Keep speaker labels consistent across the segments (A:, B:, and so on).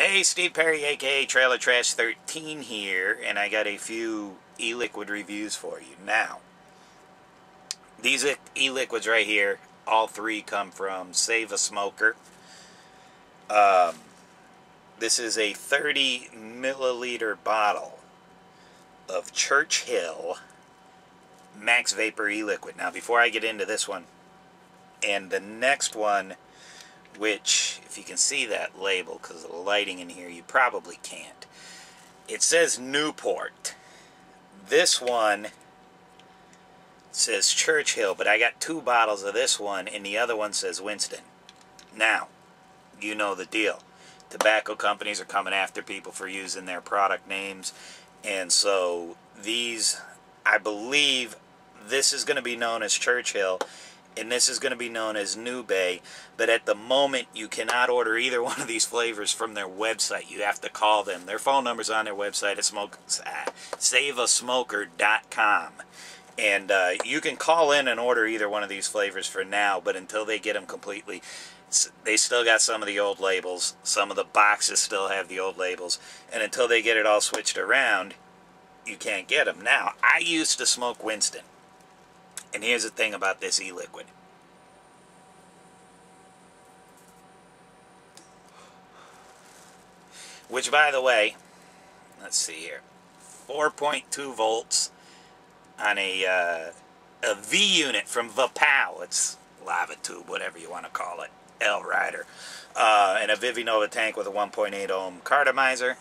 A: Hey, Steve Perry, aka Trailer Trash 13 here, and I got a few e-liquid reviews for you. Now, these e-liquids right here, all three come from SaveASmoker. This is a 30 milliliter bottle of Churchill Max Vapor e-liquid. Now, before I get into this one and the next one, which, if you can see that label, because of the lighting in here, you probably can't. It says Newport. This one says Churchill, but I got two bottles of this one, and the other one says Winston. Now, you know the deal. Tobacco companies are coming after people for using their product names, and so these, I believe, this is going to be known as Churchill, and this is going to be known as New Bay, but at the moment you cannot order either one of these flavors from their website. You have to call them. Their phone number's on their website at SaveASmoker.com. And you can call in and order either one of these flavors for now, but until they get them completely, they still got some of the old labels. Some of the boxes still have the old labels, and until they get it all switched around, you can't get them. Now, I used to smoke Winston. And here's the thing about this e-liquid. Which, by the way, let's see here. 4.2 volts on a V unit from Vapow. It's lava tube, whatever you want to call it. L Rider. And a Vivinova tank with a 1.8 ohm cartomizer.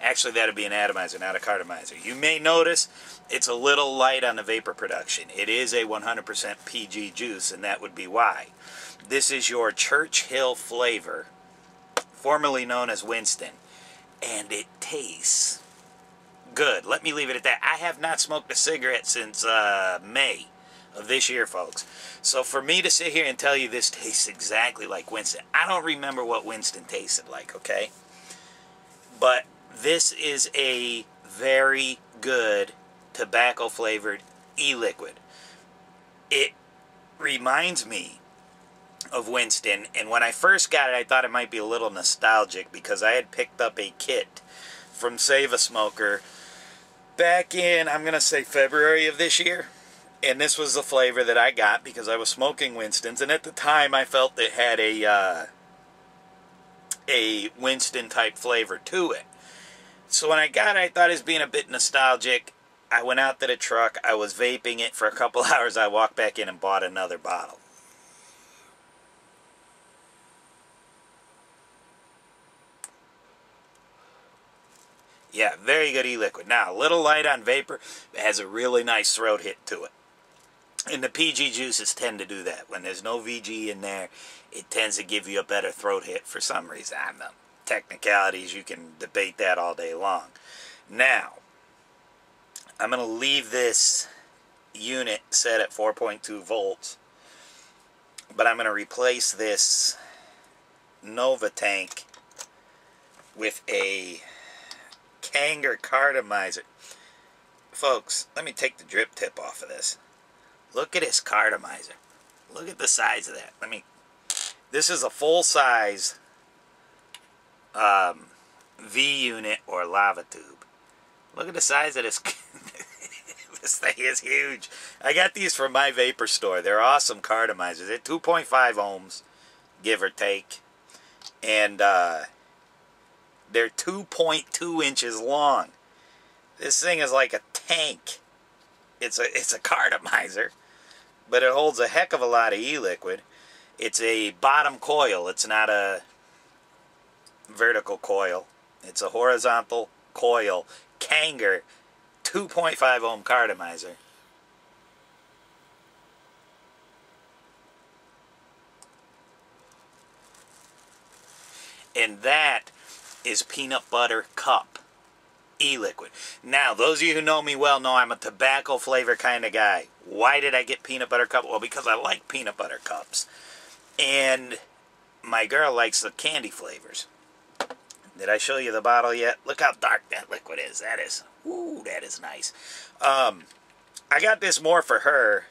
A: Actually, that would be an atomizer, not a cartomizer. You may notice it's a little light on the vapor production. It is a 100% PG juice, and that would be why. This is your Churchill flavor, formerly known as Winston, and it tastes good. Let me leave it at that. I have not smoked a cigarette since May of this year, folks. So for me to sit here and tell you this tastes exactly like Winston, I don't remember what Winston tasted like, okay? But this is a very good tobacco-flavored e-liquid. It reminds me of Winston, and when I first got it, I thought it might be a little nostalgic because I had picked up a kit from SaveASmoker back in, I'm going to say, February of this year. And this was the flavor that I got because I was smoking Winstons, and at the time I felt it had a Winston-type flavor to it. So when I got it, I thought it was being a bit nostalgic. I went out to the truck. I was vaping it for a couple hours. I walked back in and bought another bottle. Yeah, very good e-liquid. Now, a little light on vapor. It has a really nice throat hit to it. And the PG juices tend to do that. When there's no VG in there, it tends to give you a better throat hit for some reason. I don't know. Technicalities, you can debate that all day long. Now, I'm going to leave this unit set at 4.2 volts, but I'm going to replace this Nova tank with a Kanger cartomizer. Folks, let me take the drip tip off of this. Look at this cartomizer. Look at the size of that. This is a full-size V unit or lava tube. Look at the size of this. This thing is huge. I got these from my vapor store. They're awesome cartomizers. They're 2.5 ohms, give or take, and they're 2.2 inches long. This thing is like a tank. It's a cartomizer, but it holds a heck of a lot of e-liquid. It's a bottom coil. It's not a vertical coil. It's a horizontal coil. Kanger 2.5 ohm cartomizer. And that is peanut butter cup e-liquid. Now, those of you who know me well know I'm a tobacco flavor kind of guy. Why did I get peanut butter cup? Well, because I like peanut butter cups. And my girl likes the candy flavors. Did I show you the bottle yet? Look how dark that liquid is. That is, ooh, that is nice. I got this more for her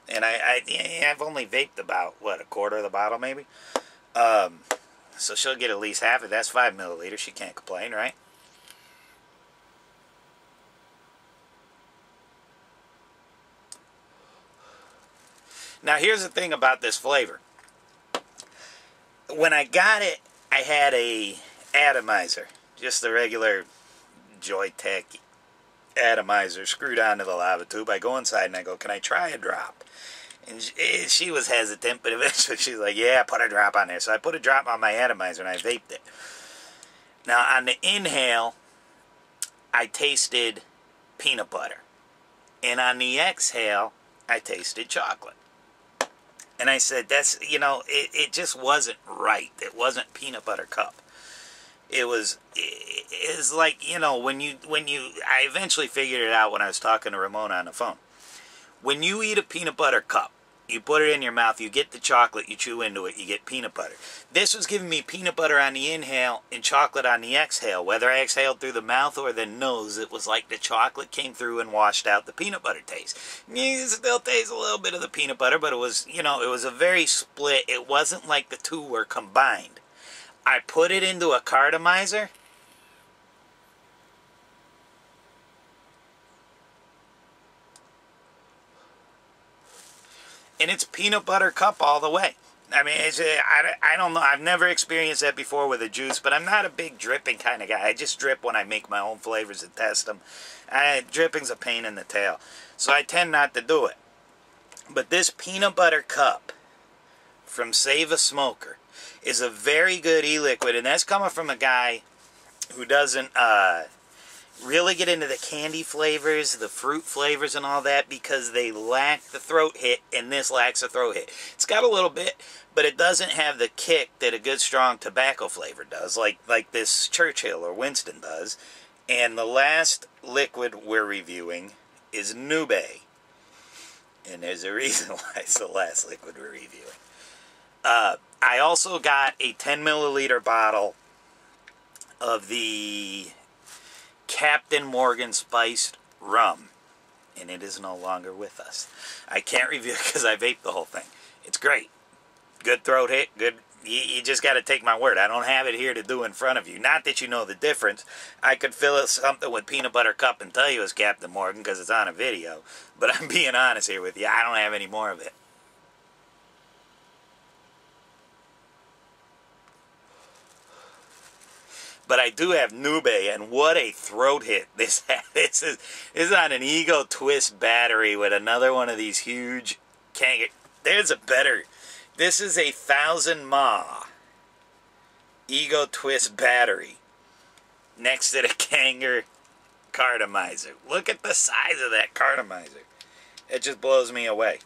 A: And I've only vaped about, what, a quarter of the bottle maybe? So she'll get at least half of it. That's 5 milliliters. She can't complain, right? Now here's the thing about this flavor. When I got it, I had a atomizer. Just the regular Joytech atomizer screwed onto the lava tube. I go inside and I go, can I try a drop? And she was hesitant, but eventually she's like, yeah, put a drop on there. So I put a drop on my atomizer and I vaped it. Now on the inhale, I tasted peanut butter. And on the exhale, I tasted chocolate. And I said, that's, you know, it just wasn't right. It wasn't peanut butter cup. It was like, you know, I eventually figured it out when I was talking to Ramona on the phone. When you eat a peanut butter cup, you put it in your mouth, you get the chocolate, you chew into it, you get peanut butter. This was giving me peanut butter on the inhale and chocolate on the exhale. Whether I exhaled through the mouth or the nose, it was like the chocolate came through and washed out the peanut butter taste. You still taste a little bit of the peanut butter, but it was, you know, it was a very split. It wasn't like the two were combined. I put it into a cartomizer. And it's peanut butter cup all the way. I mean, I don't know. I've never experienced that before with a juice, but I'm not a big dripping kind of guy. I just drip when I make my own flavors and test them. Dripping's a pain in the tail. So I tend not to do it. But this peanut butter cup from SaveASmoker is a very good e-liquid, and that's coming from a guy who doesn't really get into the candy flavors, the fruit flavors and all that, because they lack the throat hit, and this lacks a throat hit. It's got a little bit, but it doesn't have the kick that a good strong tobacco flavor does, like this Churchill or Winston does. And the last liquid we're reviewing is Nube. And there's a reason why it's the last liquid we're reviewing. I also got a 10 milliliter bottle of the Captain Morgan spiced rum, and it is no longer with us. I can't review it because I vaped the whole thing. It's great. Good throat hit. Good. You just got to take my word. I don't have it here to do in front of you. Not that you know the difference. I could fill it something with peanut butter cup and tell you it's Captain Morgan because it's on a video. But I'm being honest here with you. I don't have any more of it. But I do have Nube, and what a throat hit this has. This is on an Ego Twist battery with another one of these huge Kanger. There's a better. This is a 1000 mAh Ego Twist battery next to the Kanger cartomizer. Look at the size of that cartomizer. It just blows me away.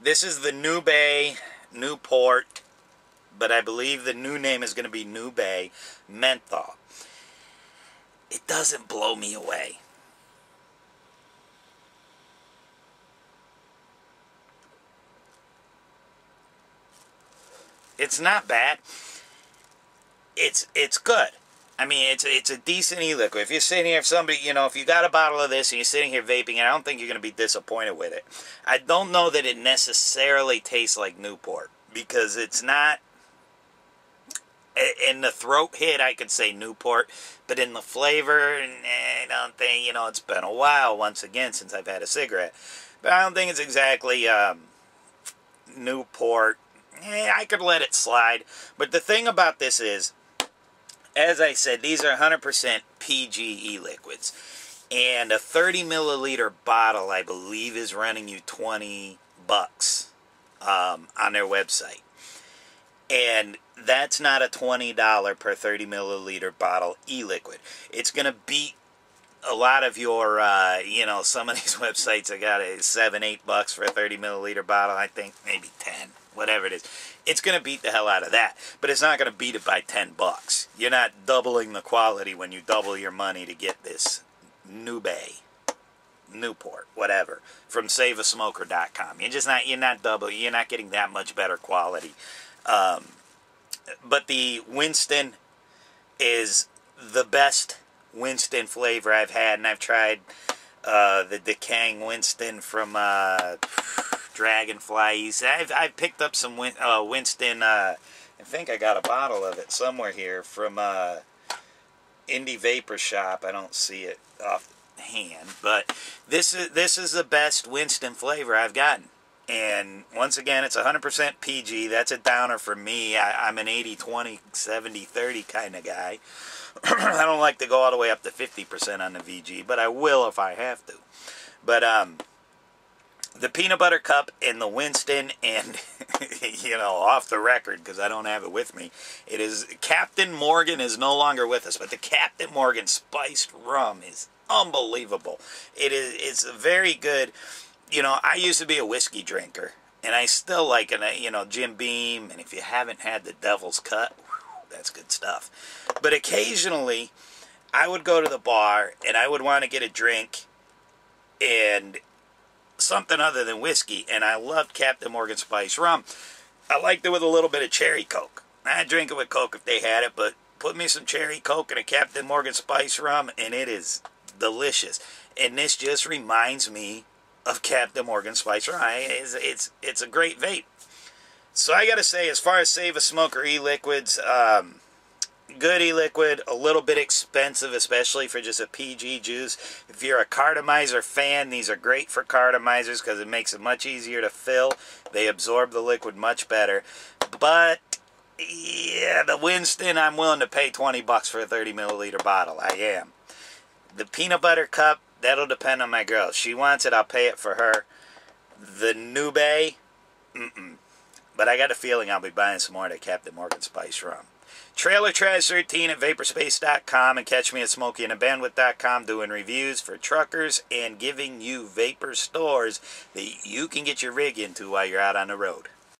A: This is the Nube Newport, but I believe the new name is going to be Nube Menthol. It doesn't blow me away. It's not bad. It's good. I mean, it's a decent e-liquid. If you're sitting here, if somebody, you know, if you got a bottle of this and you're sitting here vaping, I don't think you're going to be disappointed with it. I don't know that it necessarily tastes like Newport, because it's not. In the throat hit, I could say Newport, but in the flavor, I don't think, you know, it's been a while, once again, since I've had a cigarette. But I don't think it's exactly Newport. I could let it slide. But the thing about this is, as I said, these are 100% PG e-liquids. And a 30 milliliter bottle, I believe, is running you $20 on their website. And that's not a $20 per 30 milliliter bottle e-liquid. It's going to beat a lot of your, you know, some of these websites have got a $7, $8 for a 30 milliliter bottle. I think maybe 10, whatever it is. It's going to beat the hell out of that, but it's not going to beat it by $10. You're not doubling the quality when you double your money to get this Newport, whatever, from SaveASmoker.com. You're not getting that much better quality. But the Winston is the best Winston flavor I've had, and I've tried the Decaying Winston from Dragonfly. I've picked up some Winston. I think I got a bottle of it somewhere here from Indie Vapor Shop. I don't see it offhand, but this is the best Winston flavor I've gotten. And once again, it's 100% PG. That's a downer for me. I'm an 80-20, 70-30 kind of guy. I don't like to go all the way up to 50% on the VG, but I will if I have to. But the peanut butter cup and the Winston, and you know, off the record because I don't have it with me, it is Captain Morgan is no longer with us, but the Captain Morgan spiced rum is unbelievable. It's very good. You know, I used to be a whiskey drinker, and I still like it, you know, Jim Beam, and if you haven't had the Devil's Cut, whew, that's good stuff. But occasionally, I would go to the bar, and I would want to get a drink, and something other than whiskey, and I loved Captain Morgan Spice Rum. I liked it with a little bit of cherry Coke. I'd drink it with Coke if they had it, but put me some cherry Coke and a Captain Morgan Spice Rum, and it is delicious. And this just reminds me of Captain Morgan Spice Rum. It's a great vape. So I gotta say, as far as SaveASmoker e-liquids, good e-liquid, a little bit expensive, especially for just a PG juice. If you're a cartomizer fan, these are great for cartomizers because it makes it much easier to fill. They absorb the liquid much better. But yeah, the Winston, I'm willing to pay 20 bucks for a 30 milliliter bottle. I am. The peanut butter cup, that'll depend on my girl. If she wants it, I'll pay it for her. The Nube, But I got a feeling I'll be buying some more of the Captain Morgan Spice Rum. Trailer Trash 13 at vaporspace.com, and catch me at smokeyandthebandwidth.com doing reviews for truckers and giving you vapor stores that you can get your rig into while you're out on the road.